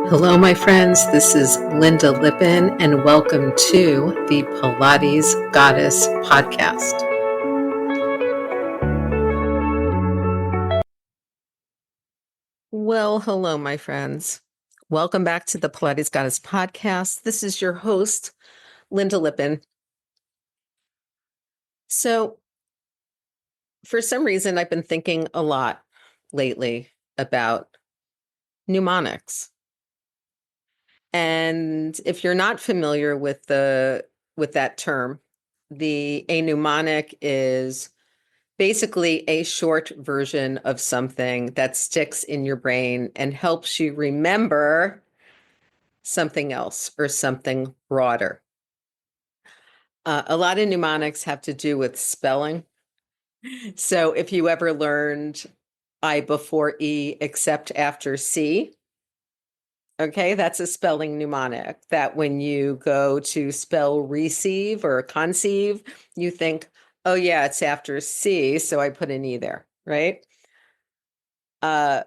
Hello, my friends. This is Lynda Lippin, and welcome to the Pilates Goddess podcast. Well, hello, my friends. Welcome back to the Pilates Goddess podcast. This is your host, Lynda Lippin. So, for some reason, I've been thinking a lot lately about mnemonics. And if you're not familiar with that term, a mnemonic is basically a short version of something that sticks in your brain and helps you remember something else or something broader. A lot of mnemonics have to do with spelling. So if you ever learned I before E except after C, okay, that's a spelling mnemonic that when you go to spell receive or conceive, you think, oh yeah, it's after C, so I put an E there, right? And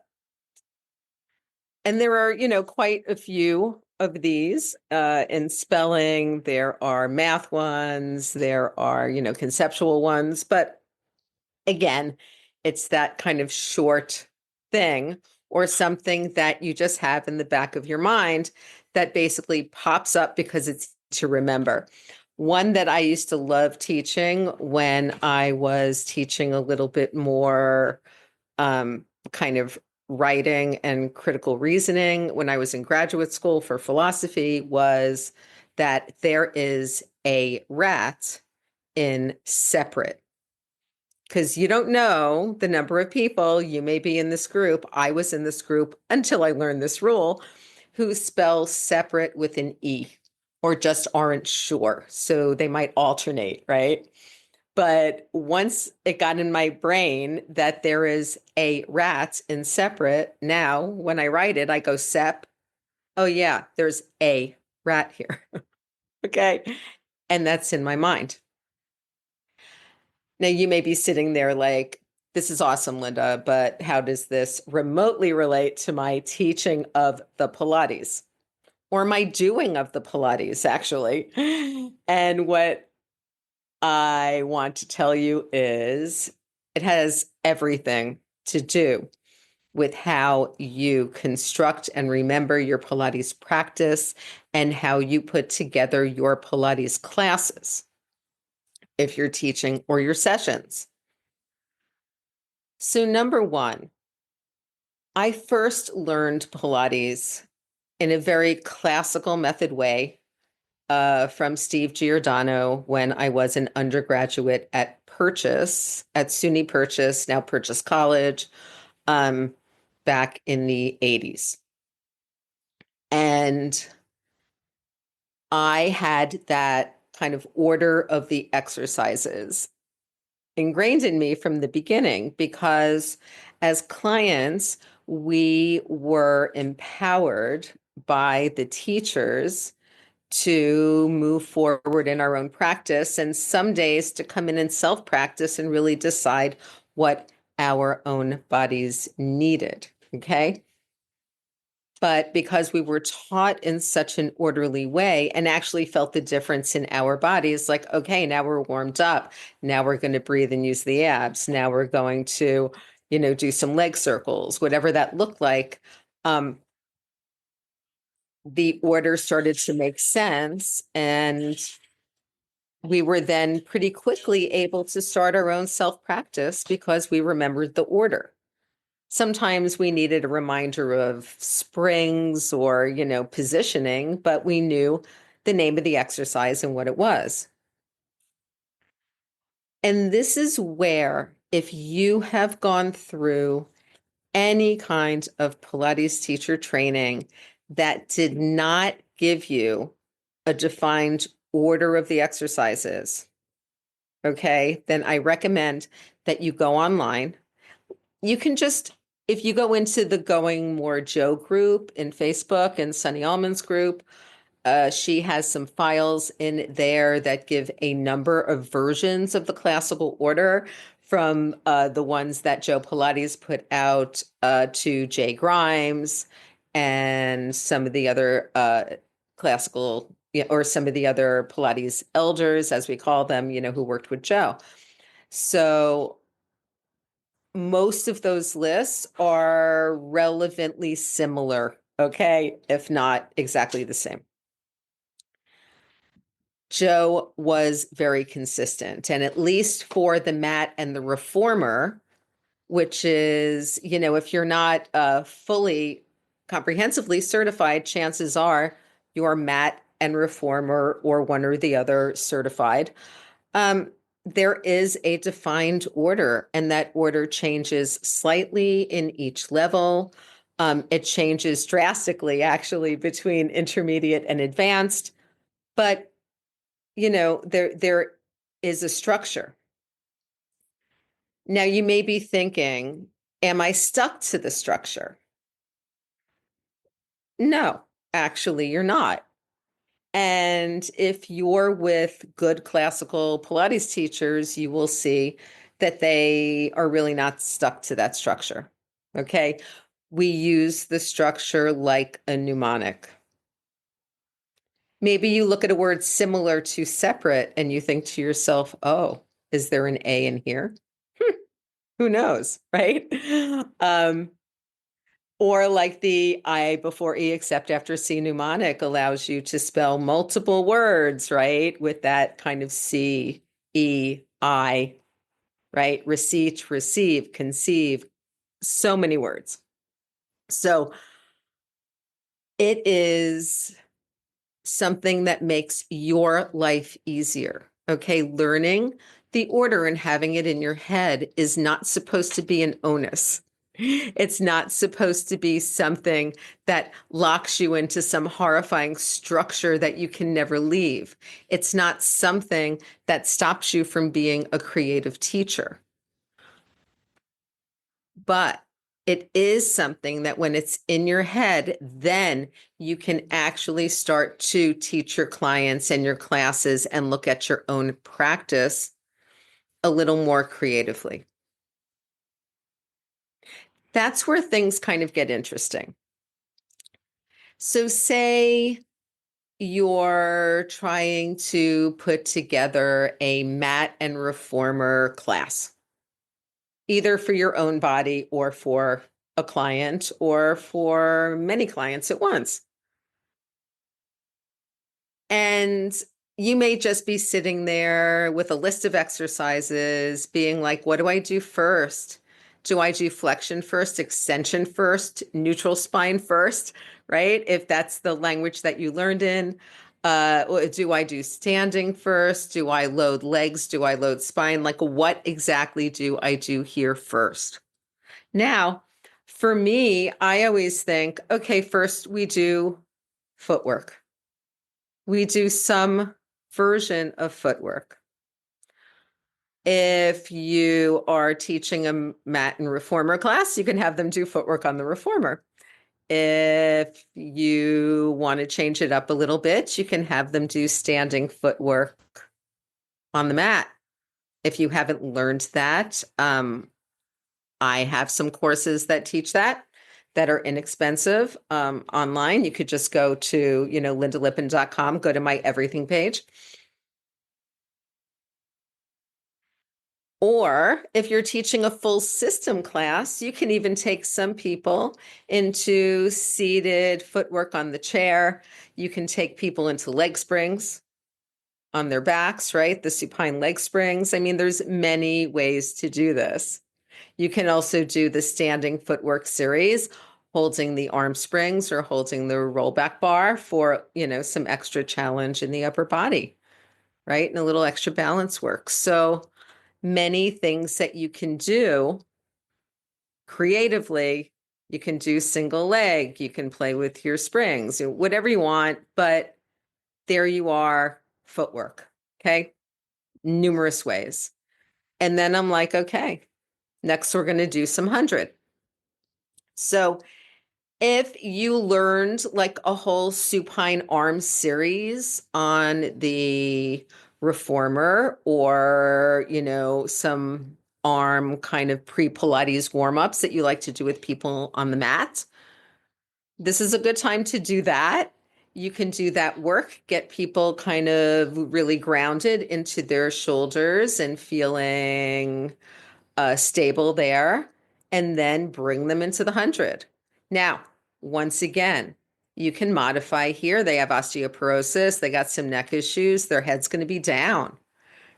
there are, quite a few of these in spelling. There are math ones, there are, conceptual ones. But again, it's that kind of short thing or something that you just have in the back of your mind that basically pops up because it's to remember. One that I used to love teaching when I was teaching a little bit more kind of writing and critical reasoning when I was in graduate school for philosophy was that there is a rat in separate. Because you don't know the number of people, you may be in this group. I was in this group until I learned this rule, who spell separate with an E or just aren't sure. So they might alternate, right? But once it got in my brain that there is a rat in separate, now when I write it, I go sep. Oh, yeah, there's a rat here. Okay. And that's in my mind. Now, you may be sitting there like, this is awesome, Lynda, but how does this remotely relate to my teaching of the Pilates or my doing of the Pilates, actually? And what I want to tell you is it has everything to do with how you construct and remember your Pilates practice and how you put together your Pilates classes if you're teaching or your sessions. So, number one, I first learned Pilates in a very classical method way from Steve Giordano when I was an undergraduate at Purchase, at SUNY Purchase, now Purchase College, um, back in the 80s. And I had that kind of order of the exercises ingrained in me from the beginning because as clients, we were empowered by the teachers to move forward in our own practice, and some days to come in and self-practice and really decide what our own bodies needed, okay? But because we were taught in such an orderly way and actually felt the difference in our bodies, like, okay, now we're warmed up. Now we're going to breathe and use the abs. Now we're going to, do some leg circles, whatever that looked like. The order started to make sense. And we were then pretty quickly able to start our own self-practice because we remembered the order. Sometimes we needed a reminder of springs or, positioning, but we knew the name of the exercise and what it was. And this is where, if you have gone through any kind of Pilates teacher training that did not give you a defined order of the exercises, okay, then I recommend that you go online. You can just, if you go into the Going More Joe group in Facebook and Sunny Almond's group, she has some files in there that give a number of versions of the classical order from the ones that Joe Pilates put out to Jay Grimes and some of the other classical, yeah, or some of the other Pilates elders, as we call them, who worked with Joe. So most of those lists are relevantly similar, okay, if not exactly the same. Joe was very consistent, and at least for the mat and the reformer, which is, if you're not fully comprehensively certified, chances are you're mat and reformer or one or the other certified. There is a defined order, and that order changes slightly in each level. It changes drastically, actually, between intermediate and advanced, but there is a structure. Now, you may be thinking, am I stuck to the structure? No, actually, you're not. And if you're with good classical Pilates teachers, you will see that they are really not stuck to that structure. Okay. We use the structure like a mnemonic. Maybe you look at a word similar to separate and you think to yourself, oh, is there an A in here? Who knows, right? Um, Or like the I before E except after C mnemonic allows you to spell multiple words, right? With that kind of C, E, I, right? Receipt, receive, conceive, so many words. So it is something that makes your life easier. Okay. Learning the order and having it in your head is not supposed to be an onus. It's not supposed to be something that locks you into some horrifying structure that you can never leave. It's not something that stops you from being a creative teacher. But it is something that when it's in your head, then you can actually start to teach your clients and your classes and look at your own practice a little more creatively. That's where things kind of get interesting. So say you're trying to put together a mat and reformer class, either for your own body or for a client or for many clients at once. And you may just be sitting there with a list of exercises, being like, what do I do first? Do I do flexion first, extension first, neutral spine first, right? If that's the language that you learned in. Do I do standing first? Do I load legs? Do I load spine? Like, what exactly do I do here first? Now, for me, I always think, okay, first we do footwork. We do some version of footwork. If you are teaching a mat and reformer class, you can have them do footwork on the reformer. If you want to change it up a little bit, you can have them do standing footwork on the mat. If you haven't learned that, I have some courses that teach that are inexpensive online. You could just go to, lindalippin.com, go to my everything page. Or if you're teaching a full system class, you can even take some people into seated footwork on the chair. You can take people into leg springs on their backs, right? The supine leg springs. I mean, there's many ways to do this. You can also do the standing footwork series, holding the arm springs or holding the rollback bar for, some extra challenge in the upper body, right? And a little extra balance work. So many things that you can do creatively. You can do single leg, you can play with your springs, whatever you want, but there you are, footwork. Okay. Numerous ways. And then I'm like, okay, next we're going to do some 100. So if you learned like a whole supine arm series on the reformer or, some arm kind of pre-Pilates warm-ups that you like to do with people on the mat, This is a good time to do that. You can do that work, get people kind of really grounded into their shoulders and feeling stable there, and then bring them into the 100. Now, once again, you can modify here. They have osteoporosis, they got some neck issues, their head's going to be down,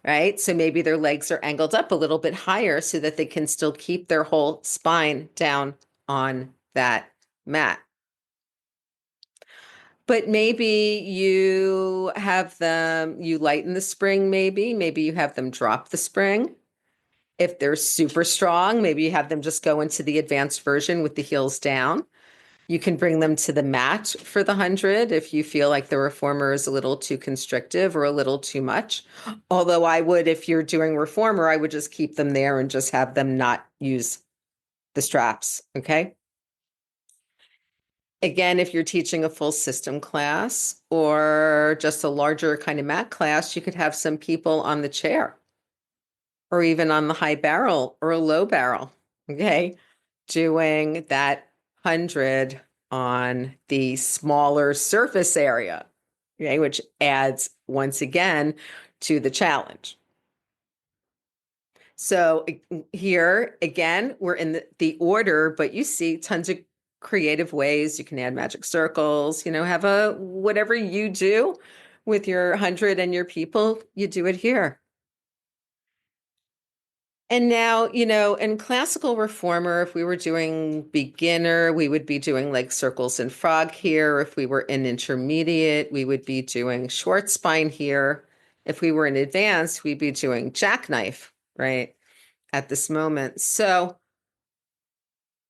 right? So maybe their legs are angled up a little bit higher so that they can still keep their whole spine down on that mat. But maybe you have them, you lighten the spring, maybe you have them drop the spring. If they're super strong, maybe you have them just go into the advanced version with the heels down. You can bring them to the mat for the 100 if you feel like the reformer is a little too constrictive or a little too much. Although I would, if you're doing reformer, I would just keep them there and just have them not use the straps. Okay. Again, if you're teaching a full system class or just a larger kind of mat class, you could have some people on the chair or even on the high barrel or a low barrel. Okay. Doing that 100 on the smaller surface area. Okay. Which adds once again to the challenge. So here again, we're in the order, but you see tons of creative ways. You can add magic circles, have a whatever you do with your 100 and your people, you do it here. And now, in classical reformer, if we were doing beginner, we would be doing like circles and frog here. If we were in intermediate, we would be doing short spine here. If we were in advanced, we'd be doing jackknife, right? At this moment. So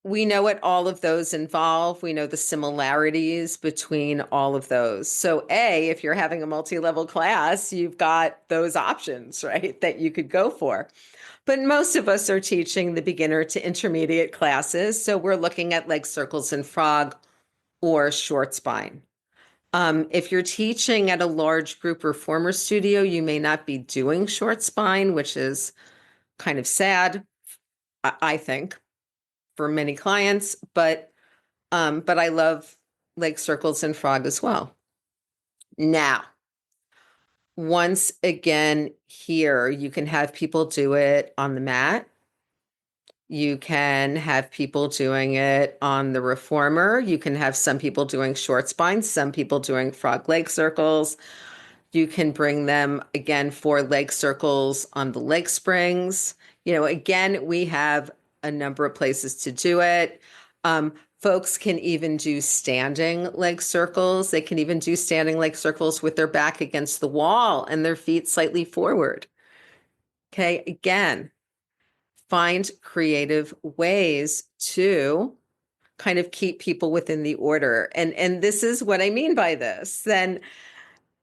we know what all of those involve. We know the similarities between all of those. So if you're having a multi-level class, you've got those options, right? That you could go for. But most of us are teaching the beginner to intermediate classes. So we're looking at like circles and frog or short spine. If you're teaching at a large group reformer studio, you may not be doing short spine, which is kind of sad, I think, for many clients. But I love like circles and frog as well. Now, once again, here you can have people do it on the mat. You can have people doing it on the reformer. You can have some people doing short spines, some people doing frog leg circles. You can bring them again for leg circles on the leg springs. Again, we have a number of places to do it. Folks can even do standing leg circles. They can even do standing leg circles with their back against the wall and their feet slightly forward. Okay, again, find creative ways to kind of keep people within the order. And this is what I mean by this. Then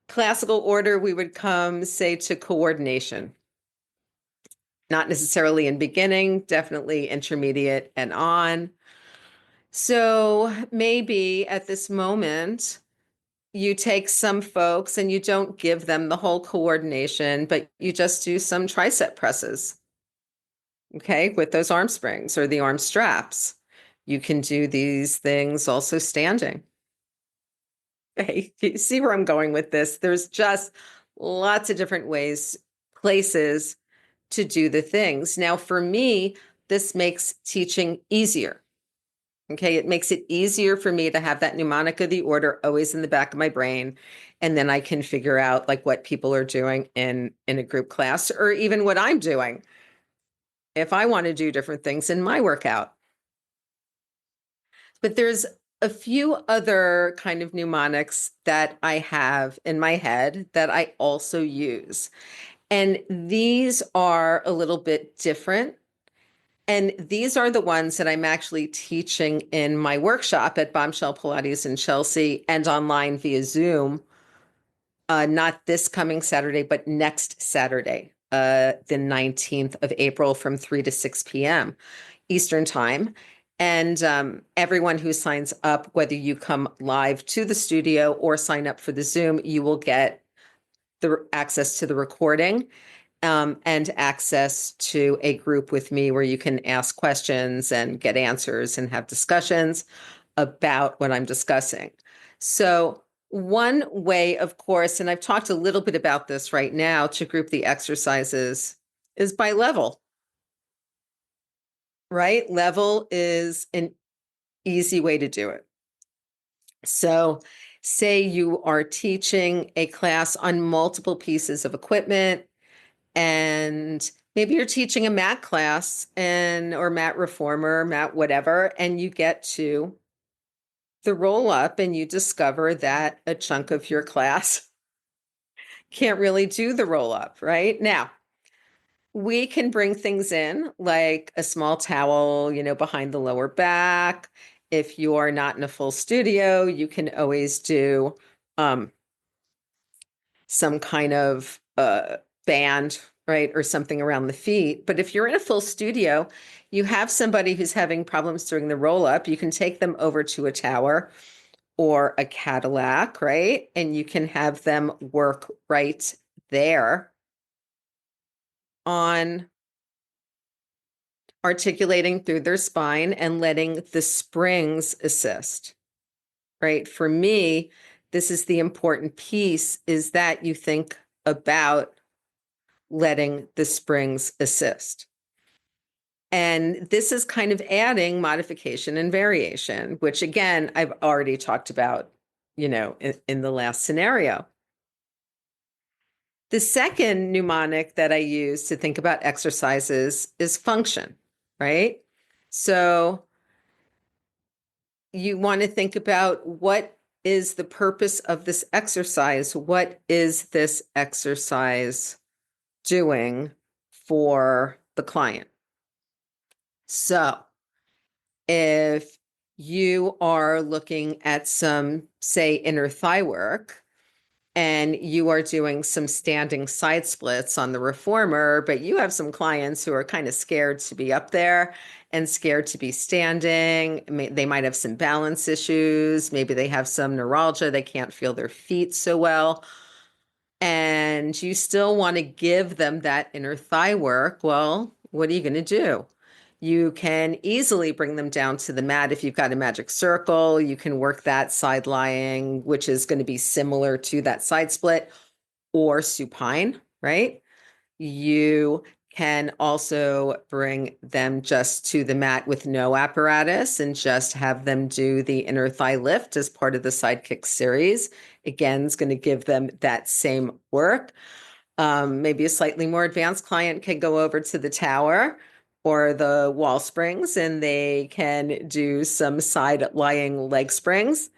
classical order, we would come, say, to coordination. Not necessarily in beginning, definitely intermediate and on. So maybe at this moment, you take some folks and you don't give them the whole coordination, but you just do some tricep presses. Okay, with those arm springs or the arm straps. You can do these things also standing. Okay, you see where I'm going with this? There's just lots of different ways, places to do the things. Now, for me, this makes teaching easier. Okay, it makes it easier for me to have that mnemonic of the order always in the back of my brain. And then I can figure out like what people are doing in a group class or even what I'm doing if I want to do different things in my workout. But there's a few other kind of mnemonics that I have in my head that I also use. And these are a little bit different. And these are the ones that I'm actually teaching in my workshop at Bombshell Pilates in Chelsea and online via Zoom. Not this coming Saturday, but next Saturday, the 19th of April from 3 to 6 p.m. Eastern Time. And everyone who signs up, whether you come live to the studio or sign up for the Zoom, you will get the access to the recording and access to a group with me where you can ask questions and get answers and have discussions. about what I'm discussing. So one way, of course, and I've talked a little bit about this right now to group the exercises, is by level, right? Level is an easy way to do it. So say you are teaching a class on multiple pieces of equipment, and maybe you're teaching a mat class and or mat reformer, mat whatever, and you get to the roll up and you discover that a chunk of your class can't really do the roll up, right? Now, we can bring things in like a small towel, behind the lower back. If you are not in a full studio, you can always do um, some kind of band, right? Or something around the feet. But if you're in a full studio, you have somebody who's having problems during the roll up, you can take them over to a tower or a Cadillac, right? And you can have them work right there on articulating through their spine and letting the springs assist, right? For me, this is the important piece, is that you think about letting the springs assist. And this is kind of adding modification and variation, which again, I've already talked about, in the last scenario. The second mnemonic that I use to think about exercises is function, right? So you want to think about, what is the purpose of this exercise? What is this exercise doing for the client? So if you are looking at some, say, inner thigh work, and you are doing some standing side splits on the reformer, but you have some clients who are kind of scared to be up there and scared to be standing. They might have some balance issues. Maybe they have some neuralgia. They can't feel their feet so well. And you still want to give them that inner thigh work. Well, what are you going to do? You can easily bring them down to the mat. If you've got a magic circle, you can work that side lying, which is going to be similar to that side split, or supine, right? You can also bring them just to the mat with no apparatus and just have them do the inner thigh lift as part of the side kick series. Again, it's going to give them that same work. Maybe a slightly more advanced client can go over to the tower or the wall springs, and they can do some side lying leg springs,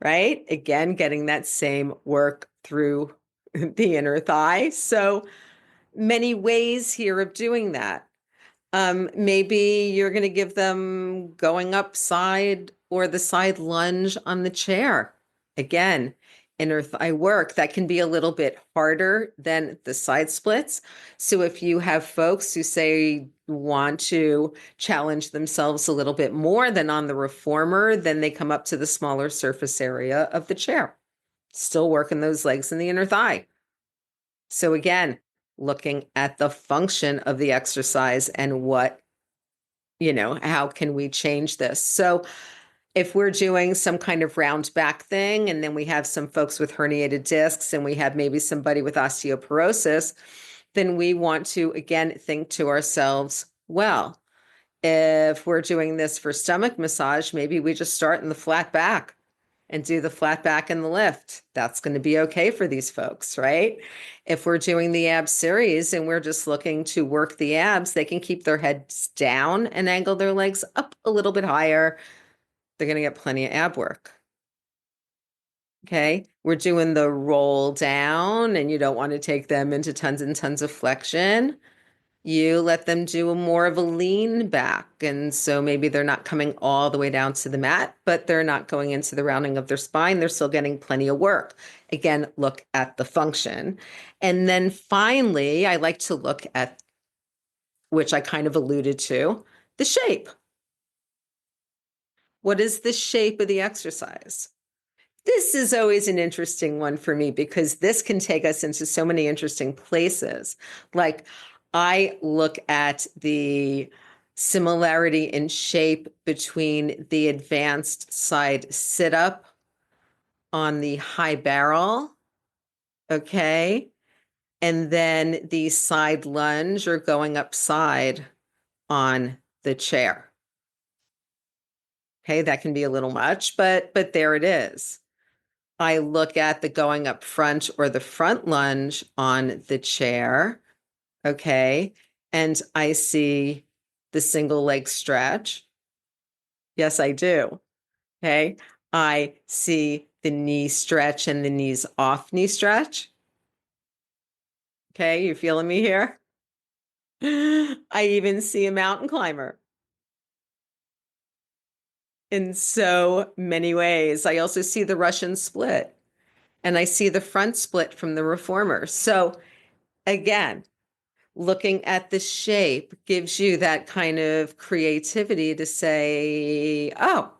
right? Again, getting that same work through the inner thigh. So many ways here of doing that. Maybe you're going to give them going up side or the side lunge on the chair. Again, inner thigh work that can be a little bit harder than the side splits. So if you have folks who say want to challenge themselves a little bit more than on the reformer, then they come up to the smaller surface area of the chair, still working those legs in the inner thigh. So again, looking at the function of the exercise and what, how can we change this? So if we're doing some kind of round back thing, and then we have some folks with herniated discs, and we have maybe somebody with osteoporosis, then we want to, again, think to ourselves, well, if we're doing this for stomach massage, maybe we just start in the flat back and do the flat back and the lift. That's going to be okay for these folks, right? If we're doing the ab series and we're just looking to work the abs, they can keep their heads down and angle their legs up a little bit higher. They're going to get plenty of ab work. Okay. We're doing the roll down, and you don't want to take them into tons and tons of flexion. You let them do a more of a lean back. And so maybe they're not coming all the way down to the mat, but they're not going into the rounding of their spine. They're still getting plenty of work. Again, look at the function. And then finally, I like to look at, which I kind of alluded to, the shape. What is the shape of the exercise? This is always an interesting one for me, because this can take us into so many interesting places. Like, I look at the similarity in shape between the advanced side sit-up on the high barrel, okay? And then the side lunge or going upside on the chair. Okay, that can be a little much, but there it is. I look at the going up front or the front lunge on the chair, okay? And I see the single leg stretch. Yes, I do. Okay. I see the knee stretch and the knees off knee stretch. Okay, you feeling me here? I even see a mountain climber in so many ways. I also see the Russian split and I see the front split from the reformer. So again, looking at the shape gives you that kind of creativity to say, oh,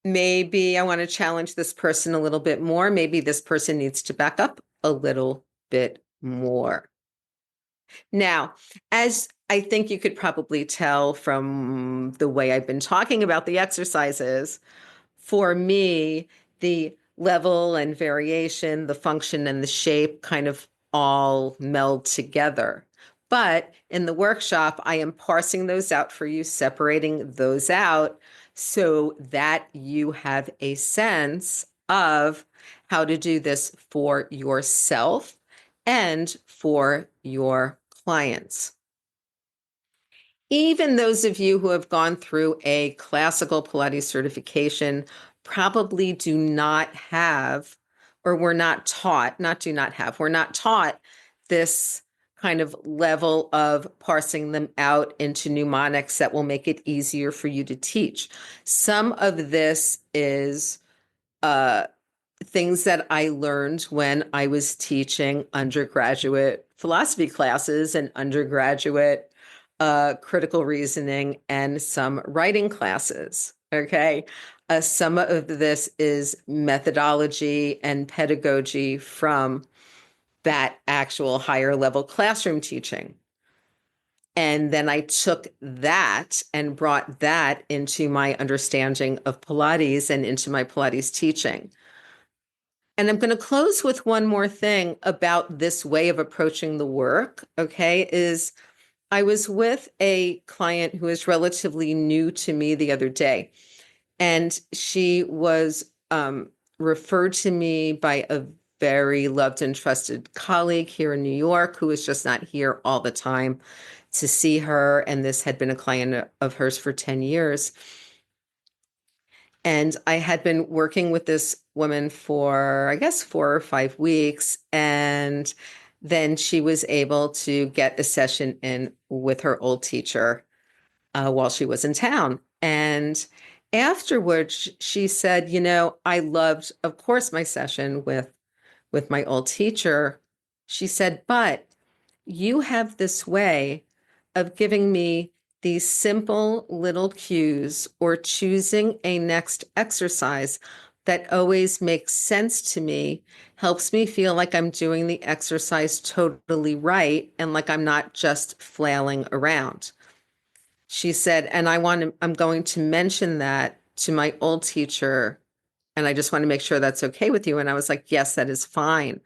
maybe I want to challenge this person a little bit more. Maybe this person needs to back up a little bit more. Now, as I think you could probably tell from the way I've been talking about the exercises, for me, the level and variation, the function and the shape kind of all meld together. But in the workshop, I am parsing those out for you, separating those out so that you have a sense of how to do this for yourself and for your clients. Even those of you who have gone through a classical Pilates certification probably do not have, or were not taught, not do not have, we're not taught this kind of level of parsing them out into mnemonics that will make it easier for you to teach. Some of this is things that I learned when I was teaching undergraduate philosophy classes and undergraduate critical reasoning and some writing classes. Okay. Some of this is methodology and pedagogy from that actual higher level classroom teaching. And then I took that and brought that into my understanding of Pilates and into my Pilates teaching. And I'm going to close with one more thing about this way of approaching the work, okay, is I was with a client who is relatively new to me the other day, and she was referred to me by a very loved and trusted colleague here in New York who is just not here all the time to see her. And this had been a client of hers for 10 years. And I had been working with this woman for, I guess, 4 or 5 weeks. And then she was able to get a session in with her old teacher while she was in town. And afterwards, she said, you know, I loved, of course, my session with my old teacher. She said, but you have this way of giving me these simple little cues or choosing a next exercise that always makes sense to me, helps me feel like I'm doing the exercise totally right and like I'm not just flailing around. She said, and I'm going to mention that to my old teacher, and I just want to make sure that's okay with you. And I was like, yes, that is fine.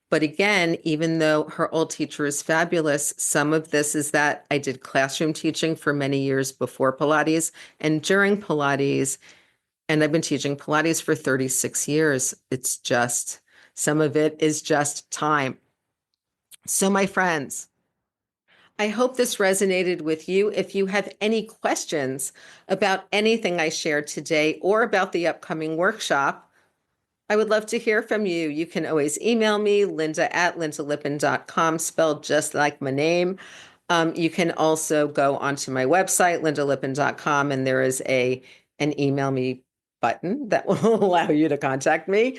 But again, even though her old teacher is fabulous, some of this is that I did classroom teaching for many years before Pilates and during Pilates, and I've been teaching Pilates for 36 years. It's just, some of it is just time. So my friends, I hope this resonated with you. If you have any questions about anything I shared today or about the upcoming workshop, I would love to hear from you. You can always email me, Lynda@lyndalippin.com, spelled just like my name. You can also go onto my website, lyndalippin.com, and there is an email me button that will allow you to contact me.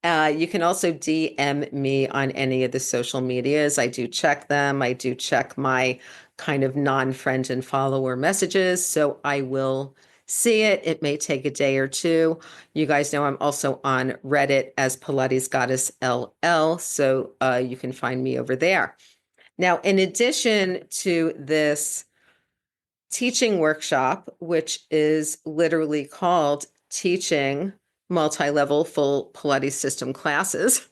You can also DM me on any of the social medias. I do check them. I do check my kind of non-friend and follower messages. So I will see it. It may take a day or two. You guys know I'm also on Reddit as Pilates Goddess LL. So you can find me over there. Now, in addition to this teaching workshop, which is literally called Teaching Multi-Level Full Pilates System Classes.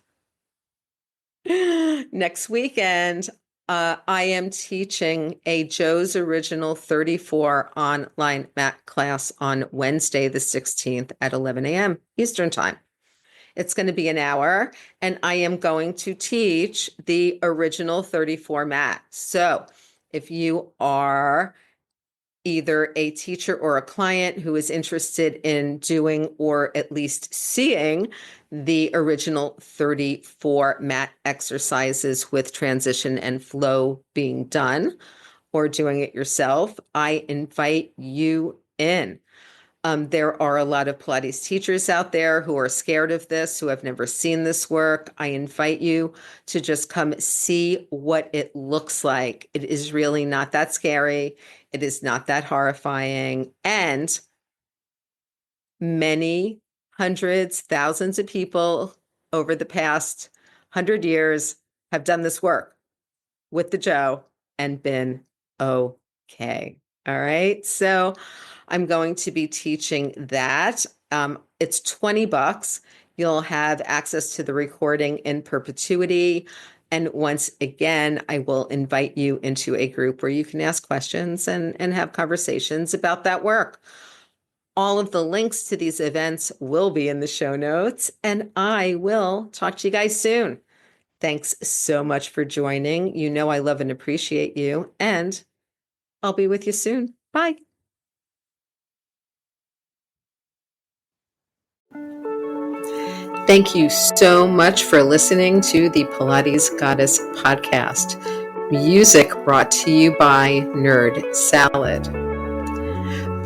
Next weekend, I am teaching a Joe's Original 34 online mat class on Wednesday, the 16th at 11 a.m. Eastern Time. It's going to be an hour, and I am going to teach the original 34 mat. So if you are either a teacher or a client who is interested in doing or at least seeing the original 34 mat exercises with transition and flow being done, or doing it yourself, I invite you in. There are a lot of Pilates teachers out there who are scared of this, who have never seen this work. I invite you to just come see what it looks like. It is really not that scary. It is not that horrifying. And many hundreds, thousands of people over the past 100 years have done this work with the Joe and been okay. All right. So I'm going to be teaching that. It's $20. You'll have access to the recording in perpetuity. And once again, I will invite you into a group where you can ask questions and have conversations about that work. All of the links to these events will be in the show notes, and I will talk to you guys soon. Thanks so much for joining. You know I love and appreciate you, and I'll be with you soon. Bye. Thank you so much for listening to the Pilates Goddess podcast. Music brought to you by Nerd Salad.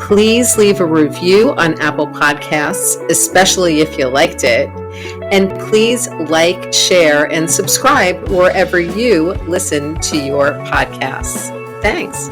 Please leave a review on Apple Podcasts, especially if you liked it. And please like, share, and subscribe wherever you listen to your podcasts. Thanks.